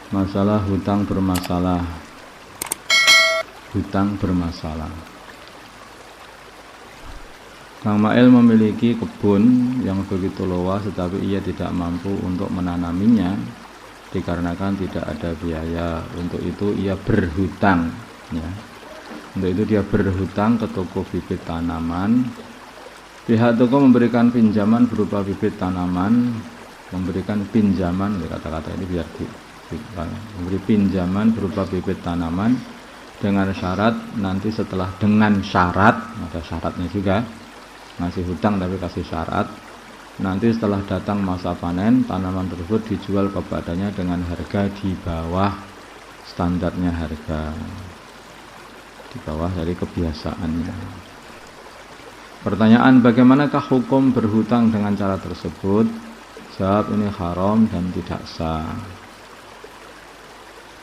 Masalah hutang bermasalah. Hutang bermasalah. Kang Mail memiliki kebun yang begitu luas, tetapi ia tidak mampu untuk menanaminya dikarenakan tidak ada biaya. Untuk itu ia berhutang, ya. Untuk itu dia berhutang ke toko bibit tanaman. Pihak toko memberikan pinjaman berupa bibit tanaman, memberikan pinjaman, kata-kata ini biar memberi pinjaman berupa bibit tanaman dengan syarat nanti setelah, dengan syarat, ada syaratnya juga, ngasih hutang tapi kasih syarat, nanti setelah datang masa panen tanaman tersebut dijual kepadanya dengan harga di bawah standarnya harga, di bawah dari kebiasaannya. Pertanyaan, bagaimanakah hukum berhutang dengan cara tersebut? Jawab, ini haram dan tidak sah.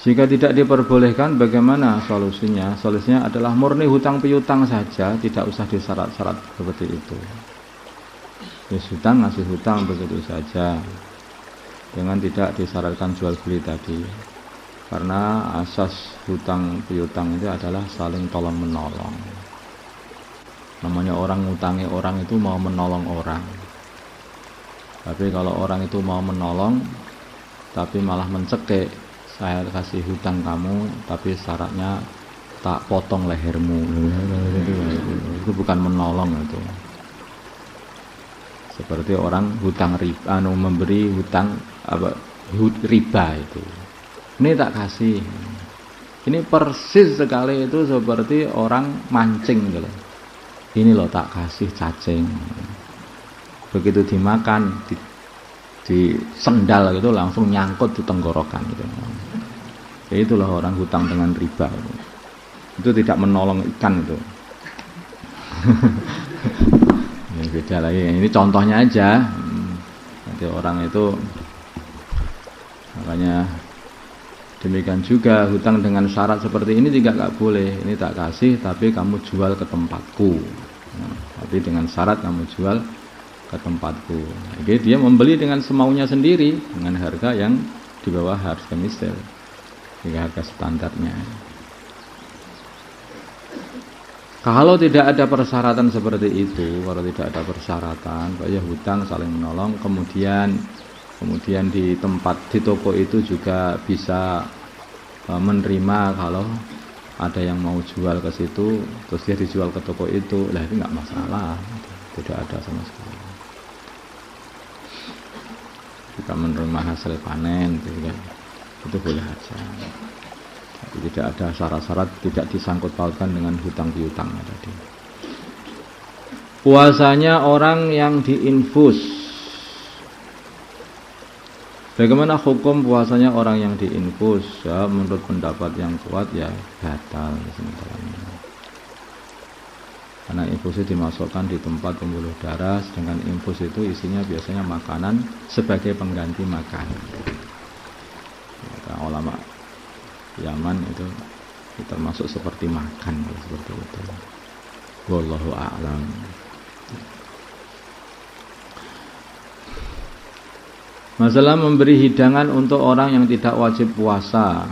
Jika tidak diperbolehkan, bagaimana solusinya? Solusinya adalah murni hutang piutang saja, tidak usah disyarat-syarat seperti itu. Hutang ngasih hutang begitu saja, dengan tidak disyaratkan jual beli tadi. Karena asas hutang piutang itu adalah saling tolong menolong. Namanya orang ngutangi orang itu mau menolong orang. Tapi kalau orang itu mau menolong tapi malah mencekik, saya kasih hutang kamu tapi syaratnya tak potong lehermu, itu bukan menolong itu. Seperti orang hutang riba, memberi hutang riba itu. Ini tak kasih. Ini persis sekali itu seperti orang mancing gitu. Ini loh tak kasih cacing. Begitu dimakan, di sendal gitu langsung nyangkut di tenggorokan gitu. Ya itulah orang hutang dengan riba. Itu tidak menolong ikan itu. Ini beda lagi. Ini contohnya aja. Nanti orang itu, makanya demikian juga hutang dengan syarat seperti ini juga nggak boleh. Ini tak kasih tapi kamu jual ke tempatku. Tapi dengan syarat kamu jual ke tempatku. Jadi dia membeli dengan semaunya sendiri dengan harga yang di bawah harga misal, harga standarnya. Kalau tidak ada persyaratan seperti itu, kalau tidak ada persyaratan, kayak hutang saling menolong, kemudian di tempat, di toko itu juga bisa menerima kalau ada yang mau jual ke situ, terus dia dijual ke toko itu, lah itu nggak masalah, tidak ada sama sekali. Jika menerima hasil panen, itu boleh aja. Tapi tidak ada syarat-syarat, tidak disangkut pautkan dengan hutang piutang tadi. Puasanya orang yang diinfus. Bagaimana hukum puasanya orang yang diinfus? Ya, menurut pendapat yang kuat ya batal sementara. Karena infus itu dimasukkan di tempat pembuluh darah, sedangkan infus itu isinya biasanya makanan sebagai pengganti makan. Kata ulama Yaman itu termasuk seperti makan, seperti itu. Wallahu a'lam. Masalah memberi hidangan untuk orang yang tidak wajib puasa.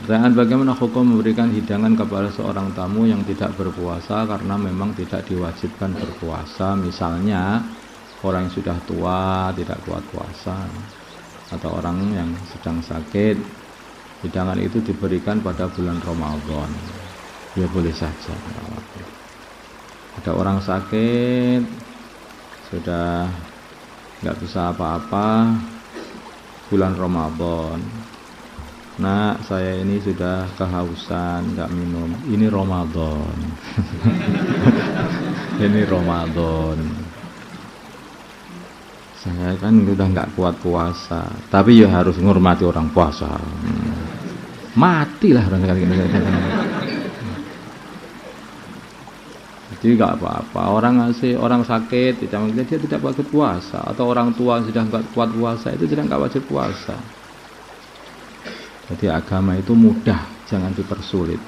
Pertanyaan, bagaimana hukum memberikan hidangan kepada seorang tamu yang tidak berpuasa karena memang tidak diwajibkan berpuasa. Misalnya orang yang sudah tua tidak kuat puasa, atau orang yang sedang sakit, hidangan itu diberikan pada bulan Ramadan. Ya boleh saja. Ada orang sakit sudah nggak bisa apa-apa bulan Ramadan. Nah, saya ini sudah kehausan, nggak minum. Ini Ramadan. Ini Ramadan. Saya kan udah nggak kuat puasa, tapi ya harus menghormati orang puasa. Matilah orang sekali. Jadi nggak apa-apa. Orang sakit, dia tidak wajib puasa, atau orang tua sudah nggak kuat puasa itu tidak wajib puasa. Jadi agama itu mudah, jangan dipersulit.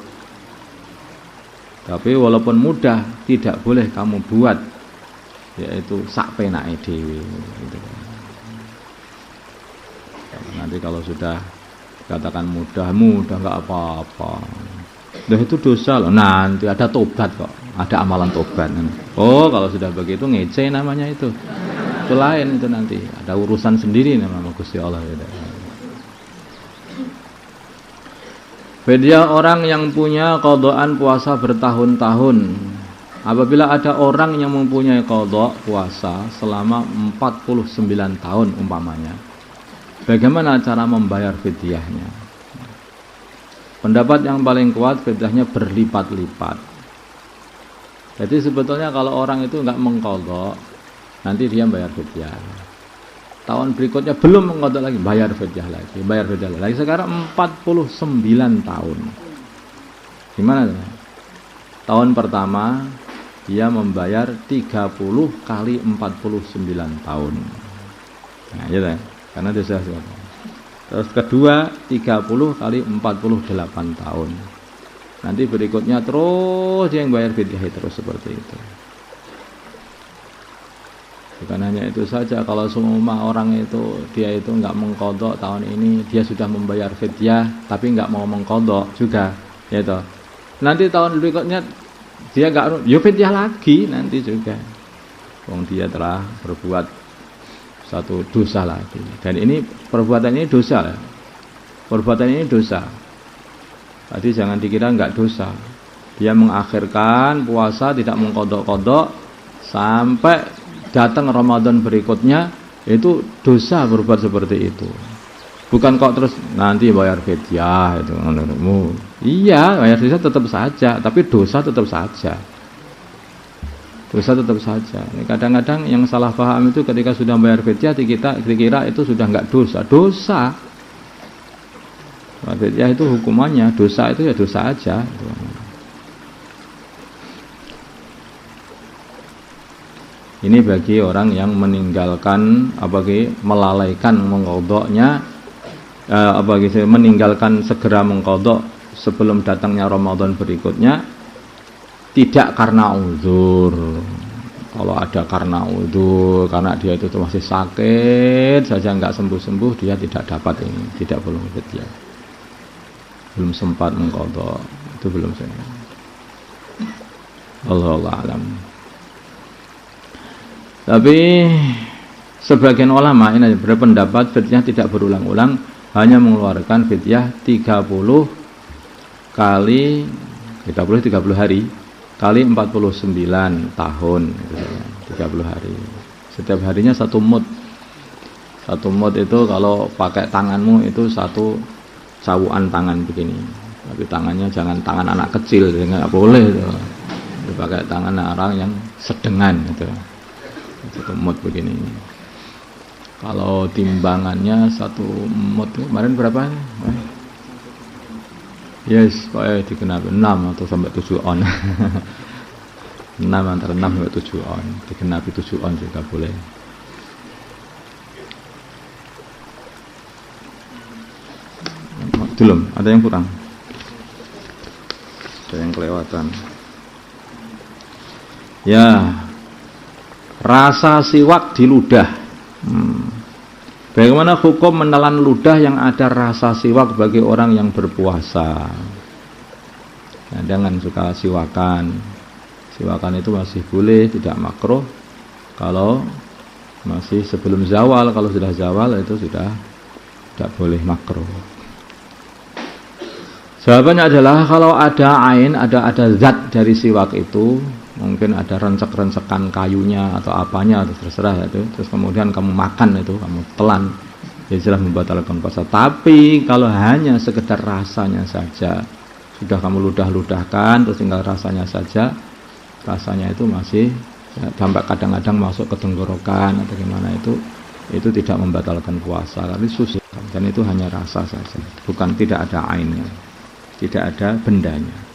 Tapi walaupun mudah, tidak boleh kamu buat, yaitu sak penake dhewe. Nanti kalau sudah Katakan mudah nggak apa-apa. Nah itu dosa loh. Nanti ada tobat kok, ada amalan tobat. Oh kalau sudah begitu ngece namanya itu. Itu lain itu nanti. Ada urusan sendiri nama Gusti Allah. Beda orang yang punya qadhaan puasa bertahun-tahun. Apabila ada orang yang mempunyai qadha puasa selama 49 tahun umpamanya, bagaimana cara membayar fidyahnya? Pendapat yang paling kuat fidyahnya berlipat-lipat. Jadi sebetulnya kalau orang itu enggak mengqadha, nanti dia bayar fidyah. Tahun berikutnya belum mengqadha lagi, bayar fidyah lagi. Sekarang 49 tahun. Gimana? Tahun pertama dia membayar 30 kali 49 tahun. Nah, ya kan? Karena dosa. Terus kedua 30 kali 48 tahun. Nanti berikutnya terus dia yang bayar fidyah terus seperti itu. Bukan hanya itu saja, kalau semua orang itu dia itu enggak mengqadha tahun ini, dia sudah membayar fidyah tapi enggak mau mengqadha juga, ya toh. Nanti tahun berikutnya dia enggak fidyah lagi nanti juga. Wong dia telah berbuat satu dosa lagi. Dan ini perbuatan ini dosa ya. Perbuatan ini dosa. Tadi jangan dikira enggak dosa. Dia mengakhirkan puasa tidak mengqadha sampai datang Ramadan berikutnya, itu dosa berbuat seperti itu. Bukan kok terus nanti bayar fidyah itu menurutmu. Iya, bayar fidyah tetap saja, tapi dosa tetap saja. Dosa tetap saja. Kadang-kadang yang salah paham itu ketika sudah bayar fidyah dikira itu sudah enggak dosa. Dosa. Fidyah itu hukumannya, dosa itu ya dosa aja. Ini bagi orang yang meninggalkan melalaikan mengqadhanya meninggalkan segera mengqadha sebelum datangnya Ramadan berikutnya, tidak karena uzur. Kalau ada karena uzur, karena dia itu masih sakit saja enggak sembuh-sembuh, dia tidak dapat ini, tidak boleh fidyah. Belum sempat mengqadha, itu belum saya. Allahu a'lam. Tapi sebagian ulama ini berpendapat fidyah tidak berulang-ulang, hanya mengeluarkan fidyah 30 hari kali 49 tahun, 30 hari. Setiap harinya satu mud. Satu mud itu kalau pakai tanganmu itu satu cawukan tangan begini. Tapi tangannya jangan tangan anak kecil, enggak boleh itu. Pakai tangan orang yang sedengan itu. Satu mud begini. Kalau timbangannya satu mud kemarin berapa? Yes, pokoknya dikenapi 6 atau sampai 7 on. 6 antara 6 sampai 7 on. Dikenapi 7 on juga boleh. Belum, ada yang kurang. Ada yang kelewatan. Ya. Rasa siwak di ludah. Bagaimana hukum menelan ludah yang ada rasa siwak bagi orang yang berpuasa? Nah, jangan suka siwakan. Siwakan itu masih boleh, tidak makruh. Kalau masih sebelum zawal, kalau sudah zawal itu sudah tidak boleh makruh. Jawabannya adalah kalau ada ain, ada zat dari siwak itu, mungkin ada rencek-rencekan kayunya atau apanya, terserah itu. Terus kemudian kamu makan itu, kamu telan, ya jelas membatalkan puasa. Tapi kalau hanya sekedar rasanya saja, sudah kamu ludah-ludahkan, terus tinggal rasanya saja, rasanya itu masih ya, sampai kadang-kadang masuk ke tenggorokan atau gimana itu tidak membatalkan puasa. Tapi susah, dan itu hanya rasa saja, bukan tidak ada ainnya, tidak ada bendanya.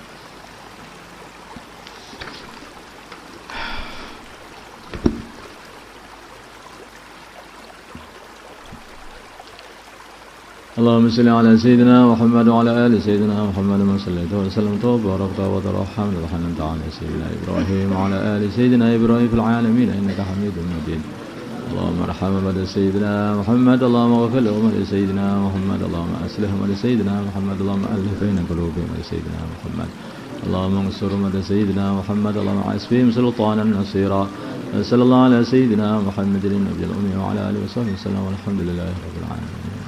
Allahumma salli ala sayyidina Muhammad wa ala ali sayyidina Muhammad wa sallallahu alaihi wasallam wa barakta wa tarhamna wa hananta ala sayyidina Ibrahim wa ala ali sayyidina Ibrahim fil alamin innaka Hamidum Majid. اللهم ارحم أمة سيدنا محمد اللهم اغفر لأمة سيدنا محمد اللهم أصلح أمة سيدنا محمد اللهم ألف بين قلوب أمة سيدنا محمد اللهم انصر أمة سيدنا محمد اللهم أعز فيهم سلطانا نصيرا صلى الله على سيدنا محمد النبي الأمي وعلى آله وصحبه وسلم والحمد لله رب العالمين.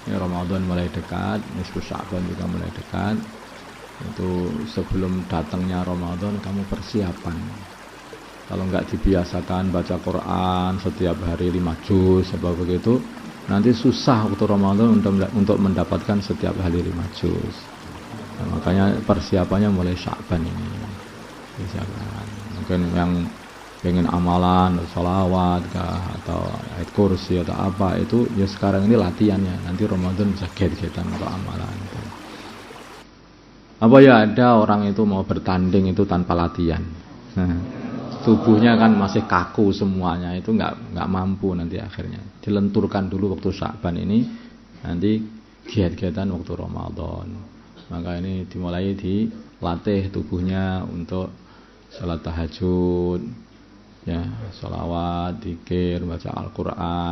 Ya, Ramadan mulai dekat, nisfu Sya'ban juga mulai dekat. Itu sebelum datangnya Ramadan kamu persiapan. Kalau nggak dibiasakan baca Quran setiap hari 5 juz sebab begitu, nanti susah waktu Ramadan untuk mendapatkan setiap hari 5 juz. Nah, makanya persiapannya mulai Sya'ban ini. Persiapan. Mungkin yang pengen amalan, sholawat kah, atau ayat kursi atau apa itu ya sekarang ini latihannya. Nanti Ramadan bisa get-getan untuk amalan. Apa ya ada orang itu mau bertanding itu tanpa latihan. Tubuhnya kan masih kaku semuanya, itu nggak mampu nanti akhirnya. Dilenturkan dulu waktu Sya'ban ini, nanti giat-giatan waktu Ramadan. Maka ini dimulai dilatih tubuhnya untuk salat tahajud, ya, sholawat, dzikir, baca Al-Quran.